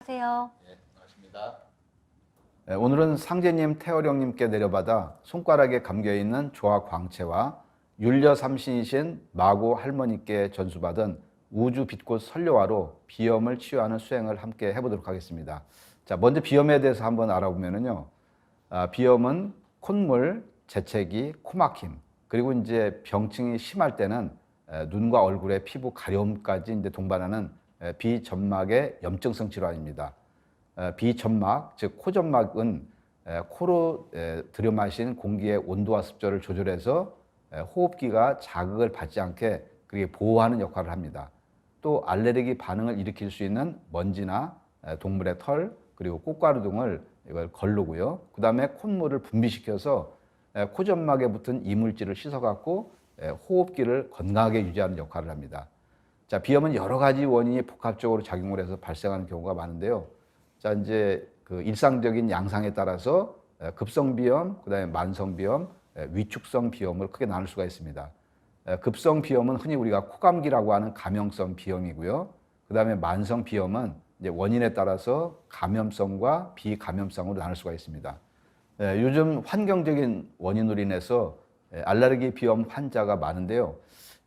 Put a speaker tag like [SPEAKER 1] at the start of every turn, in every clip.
[SPEAKER 1] 안녕하세요.
[SPEAKER 2] 네, 반갑습니다.
[SPEAKER 3] 오늘은 상제님, 태어령님께 내려받아 손가락에 감겨있는 조화 광채와 율려 삼신이신 마고 할머니께 전수받은 우주 빛꽃 설료화로 비염을 치유하는 수행을 함께 해보도록 하겠습니다. 자, 먼저 비염에 대해서 한번 알아보면요. 비염은 콧물, 재채기, 코막힘, 그리고 이제 병증이 심할 때는 눈과 얼굴의 피부 가려움까지 이제 동반하는 비점막의 염증성 질환입니다. 비점막, 즉 코점막은 코로 들여마신 공기의 온도와 습도를 조절해서 호흡기가 자극을 받지 않게 그게 보호하는 역할을 합니다. 또 알레르기 반응을 일으킬 수 있는 먼지나 동물의 털, 그리고 꽃가루 등을 이걸 걸르고요. 그 다음에 콧물을 분비시켜서 코점막에 붙은 이물질을 씻어갖고 호흡기를 건강하게 유지하는 역할을 합니다. 자, 비염은 여러 가지 원인이 복합적으로 작용을 해서 발생하는 경우가 많은데요. 자, 이제 그 일상적인 양상에 따라서 급성 비염, 그다음에 만성 비염, 위축성 비염을 크게 나눌 수가 있습니다. 급성 비염은 흔히 우리가 코감기라고 하는 감염성 비염이고요. 그다음에 만성 비염은 이제 원인에 따라서 감염성과 비감염성으로 나눌 수가 있습니다. 요즘 환경적인 원인으로 인해서 알레르기 비염 환자가 많은데요.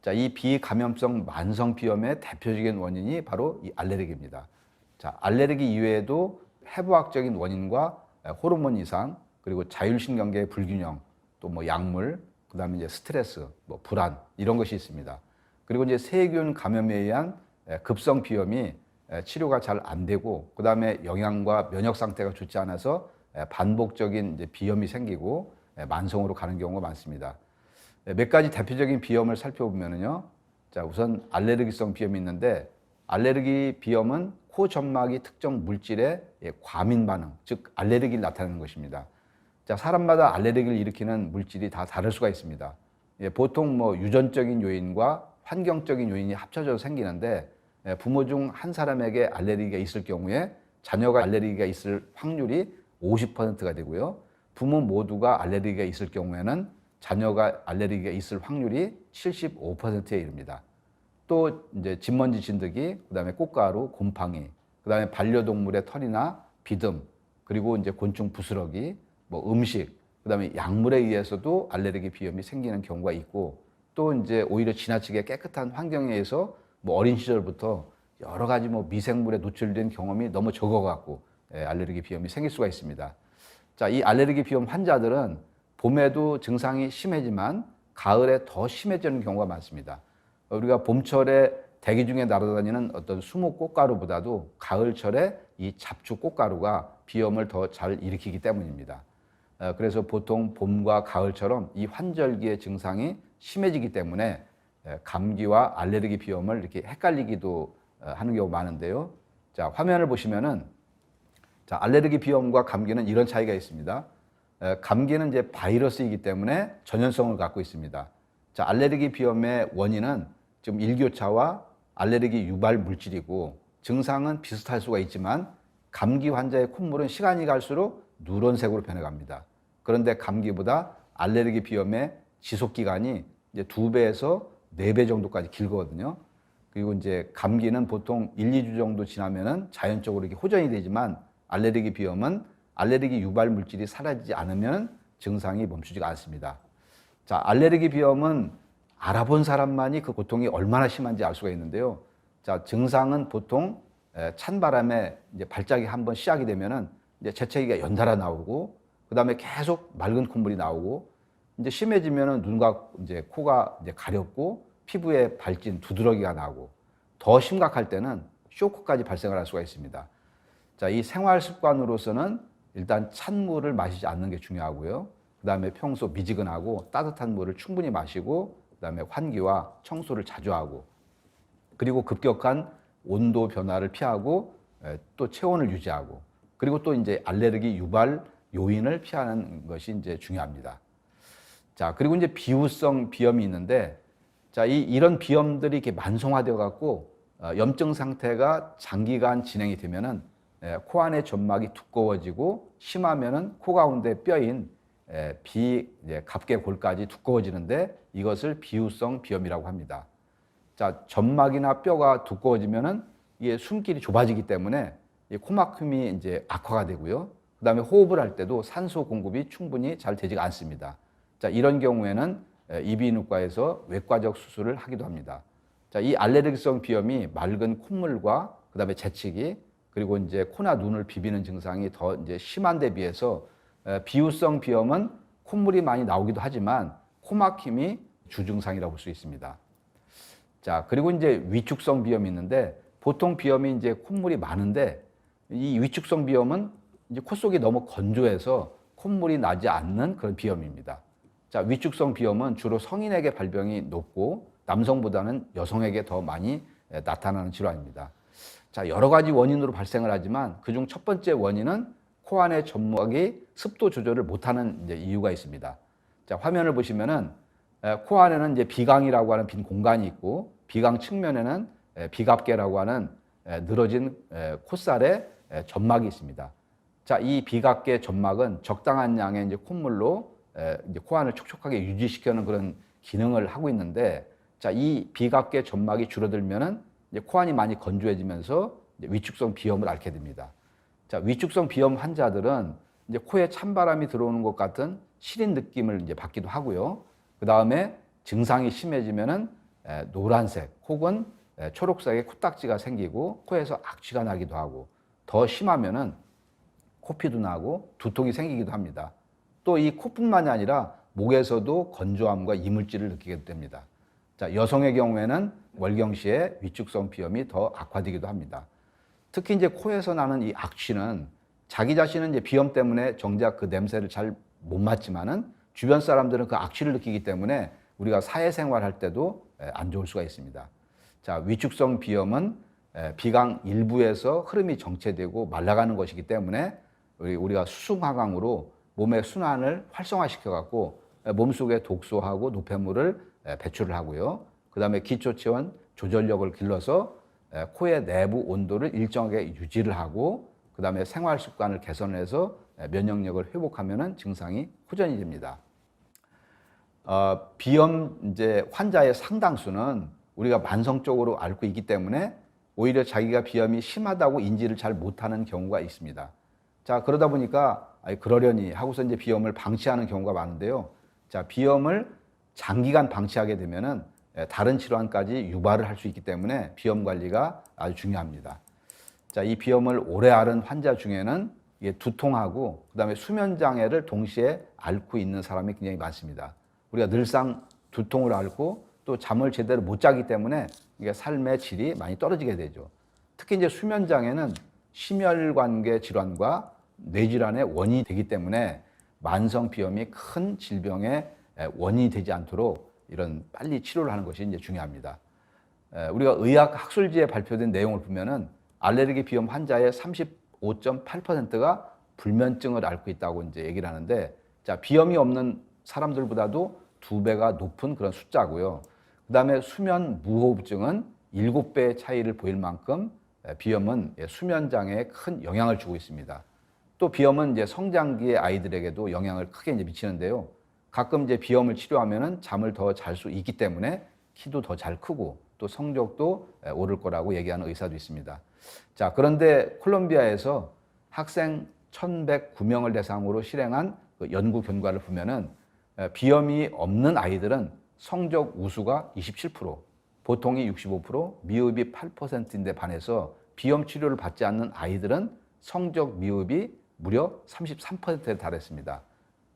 [SPEAKER 3] 자, 이 비감염성 만성 비염의 대표적인 원인이 바로 이 알레르기입니다. 자, 알레르기 이외에도 해부학적인 원인과 호르몬 이상, 그리고 자율신경계의 불균형, 또 뭐 약물, 그다음에 이제 스트레스, 뭐 불안 이런 것이 있습니다. 그리고 이제 세균 감염에 의한 급성 비염이 치료가 잘 안 되고, 그다음에 영양과 면역 상태가 좋지 않아서 반복적인 이제 비염이 생기고 만성으로 가는 경우가 많습니다. 몇 가지 대표적인 비염을 살펴보면요. 자, 우선 알레르기성 비염이 있는데, 알레르기 비염은 코 점막이 특정 물질에 과민 반응, 즉 알레르기를 나타내는 것입니다. 자, 사람마다 알레르기를 일으키는 물질이 다 다를 수가 있습니다. 보통 뭐 유전적인 요인과 환경적인 요인이 합쳐져서 생기는데, 부모 중 한 사람에게 알레르기가 있을 경우에 자녀가 알레르기가 있을 확률이 50%가 되고요. 부모 모두가 알레르기가 있을 경우에는 자녀가 알레르기가 있을 확률이 75%에 이릅니다. 또 이제 진먼지 진드기, 그다음에 꽃가루, 곰팡이, 그다음에 반려동물의 털이나 비듬, 그리고 이제 곤충 부스러기, 뭐 음식, 그다음에 약물에 의해서도 알레르기 비염이 생기는 경우가 있고, 또 이제 오히려 지나치게 깨끗한 환경에 의해서 뭐 어린 시절부터 여러 가지 뭐 미생물에 노출된 경험이 너무 적어갖고 알레르기 비염이 생길 수가 있습니다. 자, 이 알레르기 비염 환자들은 봄에도 증상이 심하지만 가을에 더 심해지는 경우가 많습니다. 우리가 봄철에 대기 중에 날아다니는 어떤 수목 꽃가루보다도 가을철에 이 잡초 꽃가루가 비염을 더 잘 일으키기 때문입니다. 그래서 보통 봄과 가을처럼 이 환절기의 증상이 심해지기 때문에 감기와 알레르기 비염을 이렇게 헷갈리기도 하는 경우가 많은데요. 자, 화면을 보시면은, 자, 알레르기 비염과 감기는 이런 차이가 있습니다. 감기는 이제 바이러스이기 때문에 전염성을 갖고 있습니다. 자, 알레르기 비염의 원인은 지금 일교차와 알레르기 유발 물질이고, 증상은 비슷할 수가 있지만 감기 환자의 콧물은 시간이 갈수록 누런색으로 변해갑니다. 그런데 감기보다 알레르기 비염의 지속 기간이 이제 2배에서 4배 정도까지 길거든요. 그리고 이제 감기는 보통 1, 2주 정도 지나면은 자연적으로 이렇게 호전이 되지만, 알레르기 비염은 알레르기 유발 물질이 사라지지 않으면 증상이 멈추지가 않습니다. 자, 알레르기 비염은 알아본 사람만이 그 고통이 얼마나 심한지 알 수가 있는데요. 자, 증상은 보통 찬바람에 이제 발작이 한번 시작이 되면은 이제 재채기가 연달아 나오고, 그 다음에 계속 맑은 콧물이 나오고, 이제 심해지면은 눈과 이제 코가 이제 가렵고, 피부에 발진, 두드러기가 나고, 더 심각할 때는 쇼크까지 발생을 할 수가 있습니다. 자, 이 생활 습관으로서는 일단 찬물을 마시지 않는 게 중요하고요. 그 다음에 평소 미지근하고 따뜻한 물을 충분히 마시고, 그 다음에 환기와 청소를 자주 하고, 그리고 급격한 온도 변화를 피하고, 또 체온을 유지하고, 그리고 또 이제 알레르기 유발 요인을 피하는 것이 이제 중요합니다. 자, 그리고 이제 비후성 비염이 있는데, 자, 이런 비염들이 이렇게 만성화되어 갖고 염증 상태가 장기간 진행이 되면은 코 안의 점막이 두꺼워지고, 심하면은 코 가운데 뼈인 갑개골까지 두꺼워지는데, 이것을 비후성 비염이라고 합니다. 자, 점막이나 뼈가 두꺼워지면은 이게 숨길이 좁아지기 때문에 이 코막힘이 이제 악화가 되고요. 그다음에 호흡을 할 때도 산소 공급이 충분히 잘 되지가 않습니다. 자, 이런 경우에는 이비인후과에서 외과적 수술을 하기도 합니다. 자, 이 알레르기성 비염이 맑은 콧물과 그다음에 재채기 그리고 이제 코나 눈을 비비는 증상이 더 이제 심한 데 비해서 비유성 비염은 콧물이 많이 나오기도 하지만 코막힘이 주증상이라고 볼 수 있습니다. 자, 그리고 이제 위축성 비염이 있는데 보통 비염이 이제 콧물이 많은데 이 위축성 비염은 이제 코 속이 너무 건조해서 콧물이 나지 않는 그런 비염입니다. 자, 위축성 비염은 주로 성인에게 발병이 높고 남성보다는 여성에게 더 많이 나타나는 질환입니다. 자, 여러 가지 원인으로 발생을 하지만 그중 첫 번째 원인은 코 안의 점막이 습도 조절을 못하는 이제 이유가 있습니다. 자, 화면을 보시면은 코 안에는 이제 비강이라고 하는 빈 공간이 있고 비강 측면에는 비갑계라고 하는 늘어진 콧살의 점막이 있습니다. 자, 이 비갑계 점막은 적당한 양의 이제 콧물로 이제 코 안을 촉촉하게 유지시키는 그런 기능을 하고 있는데, 자, 이 비갑계 점막이 줄어들면은 이제 코 안이 많이 건조해지면서 이제 위축성 비염을 앓게 됩니다. 자, 위축성 비염 환자들은 이제 코에 찬바람이 들어오는 것 같은 시린 느낌을 이제 받기도 하고요. 그 다음에 증상이 심해지면은 노란색 혹은 초록색의 코딱지가 생기고 코에서 악취가 나기도 하고 더 심하면은 코피도 나고 두통이 생기기도 합니다. 또 이 코뿐만이 아니라 목에서도 건조함과 이물질을 느끼게 됩니다. 자, 여성의 경우에는 월경시에 위축성 비염이 더 악화되기도 합니다. 특히 이제 코에서 나는 이 악취는 자기 자신은 이제 비염 때문에 정작 그 냄새를 잘 못 맡지만은 주변 사람들은 그 악취를 느끼기 때문에 우리가 사회생활 할 때도 안 좋을 수가 있습니다. 자, 위축성 비염은 비강 일부에서 흐름이 정체되고 말라가는 것이기 때문에 우리가 수승화강으로 몸의 순환을 활성화시켜 갖고 몸속에 독소하고 노폐물을 배출을 하고요. 그 다음에 기초체온 조절력을 길러서 코의 내부 온도를 일정하게 유지를 하고 그 다음에 생활 습관을 개선해서 면역력을 회복하면은 증상이 호전이 됩니다. 비염 이제 환자의 상당수는 우리가 만성적으로 앓고 있기 때문에 오히려 자기가 비염이 심하다고 인지를 잘 못하는 경우가 있습니다. 자, 그러다 보니까 그러려니 하고서 이제 비염을 방치하는 경우가 많은데요. 자, 비염을 장기간 방치하게 되면은 다른 질환까지 유발을 할 수 있기 때문에 비염 관리가 아주 중요합니다. 자, 이 비염을 오래 앓은 환자 중에는 이게 두통하고 그다음에 수면 장애를 동시에 앓고 있는 사람이 굉장히 많습니다. 우리가 늘상 두통을 앓고 또 잠을 제대로 못 자기 때문에 이게 삶의 질이 많이 떨어지게 되죠. 특히 이제 수면 장애는 심혈관계 질환과 뇌질환의 원인이 되기 때문에 만성 비염이 큰 질병의 원인이 되지 않도록 이런 빨리 치료를 하는 것이 이제 중요합니다. 우리가 의학 학술지에 발표된 내용을 보면은 알레르기 비염 환자의 35.8%가 불면증을 앓고 있다고 이제 얘기를 하는데, 자, 비염이 없는 사람들보다도 2배가 높은 그런 숫자고요. 그 다음에 수면 무호흡증은 7배의 차이를 보일 만큼 비염은 수면 장애에 큰 영향을 주고 있습니다. 또 비염은 이제 성장기의 아이들에게도 영향을 크게 이제 미치는데요. 가끔 이제 비염을 치료하면은 잠을 더 잘 수 있기 때문에 키도 더 잘 크고 또 성적도 오를 거라고 얘기하는 의사도 있습니다. 자, 그런데 콜롬비아에서 학생 1,109명을 대상으로 실행한 그 연구 결과를 보면은 비염이 없는 아이들은 성적 우수가 27%, 보통이 65%, 미흡이 8%인데 반해서 비염 치료를 받지 않는 아이들은 성적 미흡이 무려 33%에 달했습니다.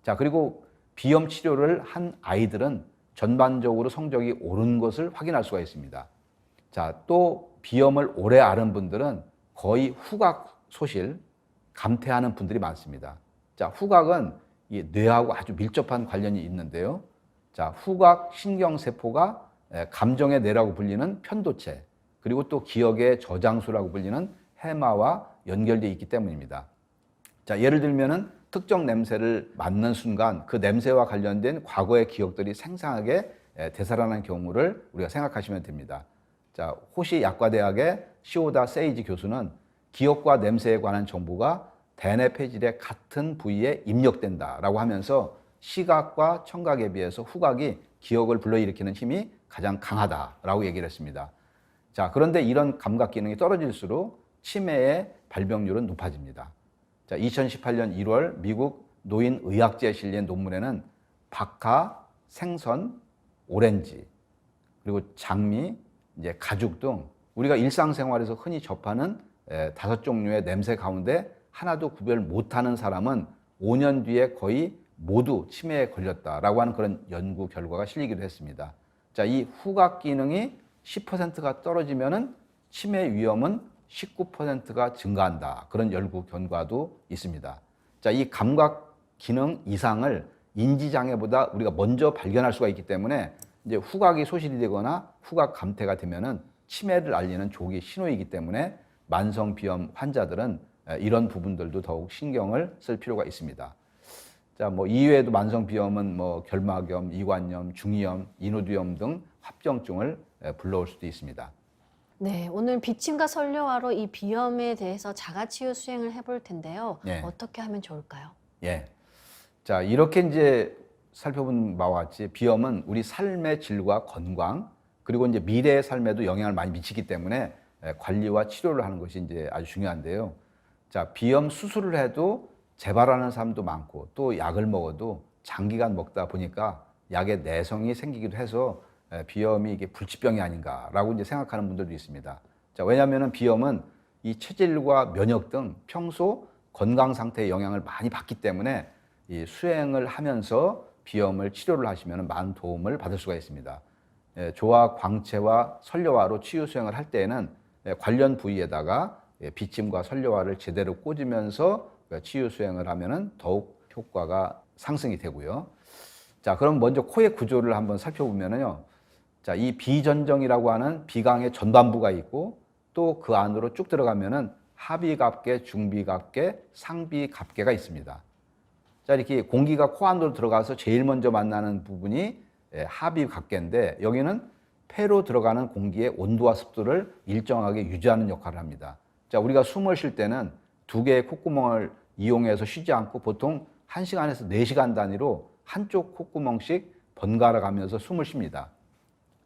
[SPEAKER 3] 자, 그리고 비염 치료를 한 아이들은 전반적으로 성적이 오른 것을 확인할 수가 있습니다. 자, 또 비염을 오래 앓은 분들은 거의 후각 소실, 감퇴하는 분들이 많습니다. 자, 후각은 이 뇌하고 아주 밀접한 관련이 있는데요. 자, 후각 신경세포가 감정의 뇌라고 불리는 편도체, 그리고 또 기억의 저장소라고 불리는 해마와 연결되어 있기 때문입니다. 자, 예를 들면은 특정 냄새를 맡는 순간 그 냄새와 관련된 과거의 기억들이 생생하게 되살아나는 경우를 우리가 생각하시면 됩니다. 자, 호시 약과대학의 시오다 세이지 교수는 기억과 냄새에 관한 정보가 대뇌 폐질의 같은 부위에 입력된다라고 하면서 시각과 청각에 비해서 후각이 기억을 불러일으키는 힘이 가장 강하다라고 얘기를 했습니다. 자, 그런데 이런 감각 기능이 떨어질수록 치매의 발병률은 높아집니다. 자, 2018년 1월 미국 노인의학지에 실린 논문에는 박하, 생선, 오렌지, 그리고 장미, 이제 가죽 등 우리가 일상생활에서 흔히 접하는 5종류의 냄새 가운데 하나도 구별 못하는 사람은 5년 뒤에 거의 모두 치매에 걸렸다라고 하는 그런 연구 결과가 실리기도 했습니다. 자, 이 후각 기능이 10%가 떨어지면은 치매 위험은 19%가 증가한다. 그런 연구 결과도 있습니다. 자, 이 감각 기능 이상을 인지장애보다 우리가 먼저 발견할 수가 있기 때문에 이제 후각이 소실이 되거나 후각 감퇴가 되면은 치매를 알리는 조기 신호이기 때문에 만성 비염 환자들은 이런 부분들도 더욱 신경을 쓸 필요가 있습니다. 자, 뭐 이외에도 만성 비염은 뭐 결막염, 이관염, 중이염, 인후두염 등 합병증을 불러올 수도 있습니다.
[SPEAKER 1] 네, 오늘 비침과 선료화로 이 비염에 대해서 자가치유 수행을 해볼 텐데요.
[SPEAKER 3] 예.
[SPEAKER 1] 어떻게 하면 좋을까요?
[SPEAKER 3] 예. 자, 이렇게 이제 살펴본 바와 같이 비염은 우리 삶의 질과 건강 그리고 이제 미래의 삶에도 영향을 많이 미치기 때문에 관리와 치료를 하는 것이 이제 아주 중요한데요. 자, 비염 수술을 해도 재발하는 사람도 많고 또 약을 먹어도 장기간 먹다 보니까 약에 내성이 생기기도 해서 비염이 이게 불치병이 아닌가라고 이제 생각하는 분들도 있습니다. 자, 왜냐하면 비염은 이 체질과 면역 등 평소 건강 상태의 영향을 많이 받기 때문에 이 수행을 하면서 비염을 치료를 하시면 많은 도움을 받을 수가 있습니다. 조화 광채와 선료화로 치유 수행을 할 때에는 관련 부위에다가 비침과 선료화를 제대로 꽂으면서 치유 수행을 하면은 더욱 효과가 상승이 되고요. 자, 그럼 먼저 코의 구조를 한번 살펴보면요. 자, 이 비전정이라고 하는 비강의 전반부가 있고 또 그 안으로 쭉 들어가면은 하비갑계, 중비갑계, 상비갑계가 있습니다. 자, 이렇게 공기가 코 안으로 들어가서 제일 먼저 만나는 부분이 하비갑계인데 여기는 폐로 들어가는 공기의 온도와 습도를 일정하게 유지하는 역할을 합니다. 자, 우리가 숨을 쉴 때는 2개의 콧구멍을 이용해서 쉬지 않고 보통 1시간에서 4시간 단위로 한쪽 콧구멍씩 번갈아 가면서 숨을 쉽니다.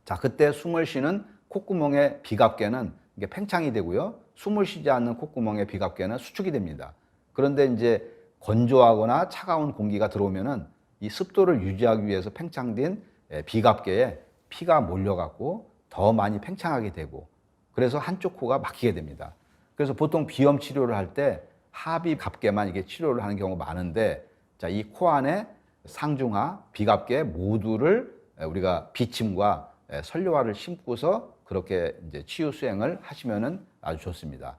[SPEAKER 3] 자, 그때 숨을 쉬는 콧구멍의 비갑계는 이게 팽창이 되고요. 숨을 쉬지 않는 콧구멍의 비갑계는 수축이 됩니다. 그런데 이제 건조하거나 차가운 공기가 들어오면은 이 습도를 유지하기 위해서 팽창된 비갑계에 피가 몰려갖고 더 많이 팽창하게 되고 그래서 한쪽 코가 막히게 됩니다. 그래서 보통 비염 치료를 할 때 하비갑계만 이게 치료를 하는 경우가 많은데 자, 이 코 안에 상중하, 비갑계 모두를 우리가 비침과 선료화를 심고서 그렇게 이제 치유 수행을 하시면은 아주 좋습니다.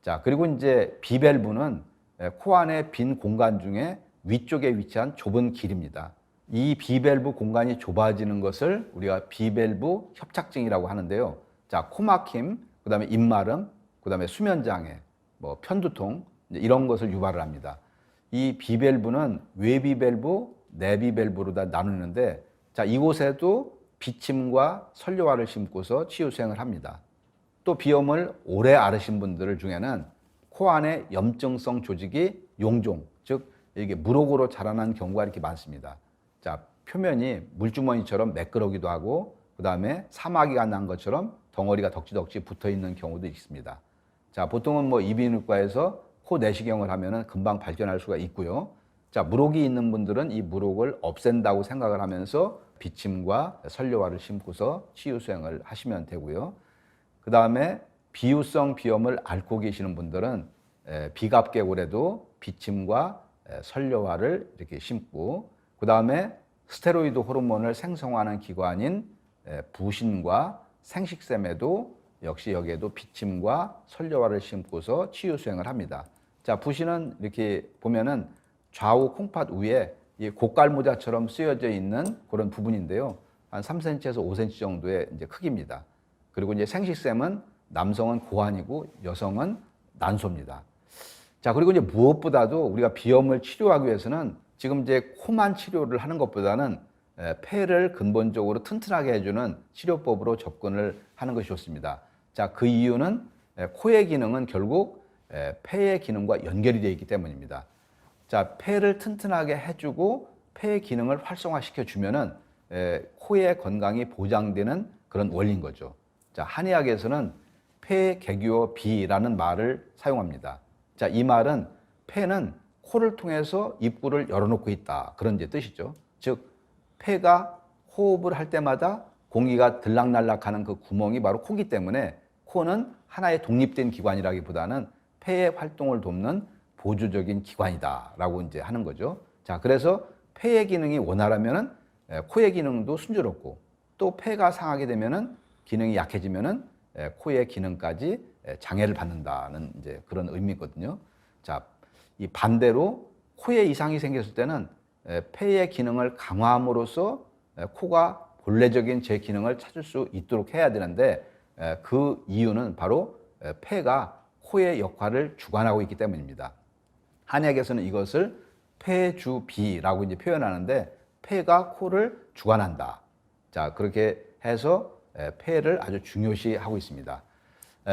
[SPEAKER 3] 자, 그리고 이제 비밸브는 코 안에 빈 공간 중에 위쪽에 위치한 좁은 길입니다. 이 비밸브 공간이 좁아지는 것을 우리가 비밸브 협착증이라고 하는데요. 자, 코막힘, 그다음에 입마름, 그다음에 수면장애, 뭐 편두통 이런 것을 유발을 합니다. 이 비밸브는 외비밸브, 내비밸브로 다 나누는데 자, 이곳에도 비침과 선료화를 심고서 치유 수행을 합니다. 또 비염을 오래 앓으신 분들 중에는 코 안에 염증성 조직이 용종, 즉 이게 물혹으로 자라난 경우가 이렇게 많습니다. 자, 표면이 물주머니처럼 매끄러기도 하고 그다음에 사마귀가 난 것처럼 덩어리가 덕지덕지 붙어 있는 경우도 있습니다. 자, 보통은 뭐 이비인후과에서 코 내시경을 하면은 금방 발견할 수가 있고요. 자, 물혹이 있는 분들은 이 물혹을 없앤다고 생각을 하면서 비침과 선료화를 심고서 치유 수행을 하시면 되고요. 그 다음에 비유성 비염을 앓고 계시는 분들은 비갑계골에도 비침과 선료화를 이렇게 심고 그 다음에 스테로이드 호르몬을 생성하는 기관인 부신과 생식샘에도 역시 여기에도 비침과 선료화를 심고서 치유 수행을 합니다. 자, 부신은 이렇게 보면은 좌우 콩팥 위에 이 고깔모자처럼 쓰여져 있는 그런 부분인데요. 한 3cm에서 5cm 정도의 이제 크기입니다. 그리고 이제 생식샘은 남성은 고환이고 여성은 난소입니다. 자, 그리고 이제 무엇보다도 우리가 비염을 치료하기 위해서는 지금 이제 코만 치료를 하는 것보다는 폐를 근본적으로 튼튼하게 해주는 치료법으로 접근을 하는 것이 좋습니다. 자, 그 이유는 코의 기능은 결국 폐의 기능과 연결이 되어 있기 때문입니다. 자, 폐를 튼튼하게 해주고 폐의 기능을 활성화시켜 주면은 코의 건강이 보장되는 그런 원리인 거죠. 자, 한의학에서는 폐개규어 비라는 말을 사용합니다. 자, 이 말은 폐는 코를 통해서 입구를 열어놓고 있다. 그런 이제 뜻이죠. 즉, 폐가 호흡을 할 때마다 공기가 들락날락하는 그 구멍이 바로 코기 때문에 코는 하나의 독립된 기관이라기보다는 폐의 활동을 돕는 보조적인 기관이다라고 이제 하는 거죠. 자, 그래서 폐의 기능이 원활하면은 코의 기능도 순조롭고 또 폐가 상하게 되면은 기능이 약해지면은 코의 기능까지 장애를 받는다는 이제 그런 의미거든요. 자, 이 반대로 코에 이상이 생겼을 때는 폐의 기능을 강화함으로써 코가 본래적인 제 기능을 찾을 수 있도록 해야 되는데 그 이유는 바로 폐가 코의 역할을 주관하고 있기 때문입니다. 한약에서는 이것을 폐주비라고 이제 표현하는데 폐가 코를 주관한다. 자, 그렇게 해서 폐를 아주 중요시하고 있습니다.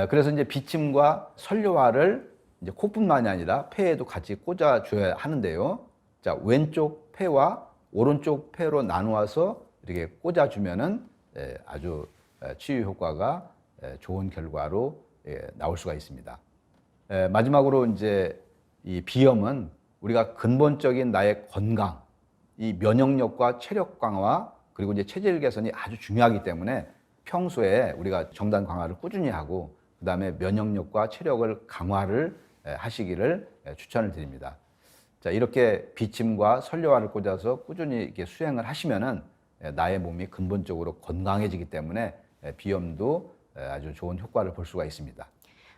[SPEAKER 3] 그래서 이제 비침과 설료화를 이제 코뿐만이 아니라 폐에도 같이 꽂아줘야 하는데요. 자, 왼쪽 폐와 오른쪽 폐로 나누어서 이렇게 꽂아주면은 아주 치유 효과가 좋은 결과로 나올 수가 있습니다. 마지막으로 이제 이 비염은 우리가 근본적인 나의 건강, 이 면역력과 체력 강화 그리고 이제 체질 개선이 아주 중요하기 때문에 평소에 우리가 정단 강화를 꾸준히 하고 그다음에 면역력과 체력을 강화를 하시기를 추천을 드립니다. 자, 이렇게 비침과 설료화를 꽂아서 꾸준히 이렇게 수행을 하시면은 나의 몸이 근본적으로 건강해지기 때문에 비염도 아주 좋은 효과를 볼 수가 있습니다.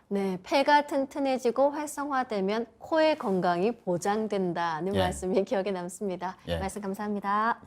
[SPEAKER 1] 네, 폐가 튼튼해지고 활성화되면 코의 건강이 보장된다는
[SPEAKER 3] 예.
[SPEAKER 1] 말씀이 기억에 남습니다.
[SPEAKER 3] 예.
[SPEAKER 1] 말씀 감사합니다.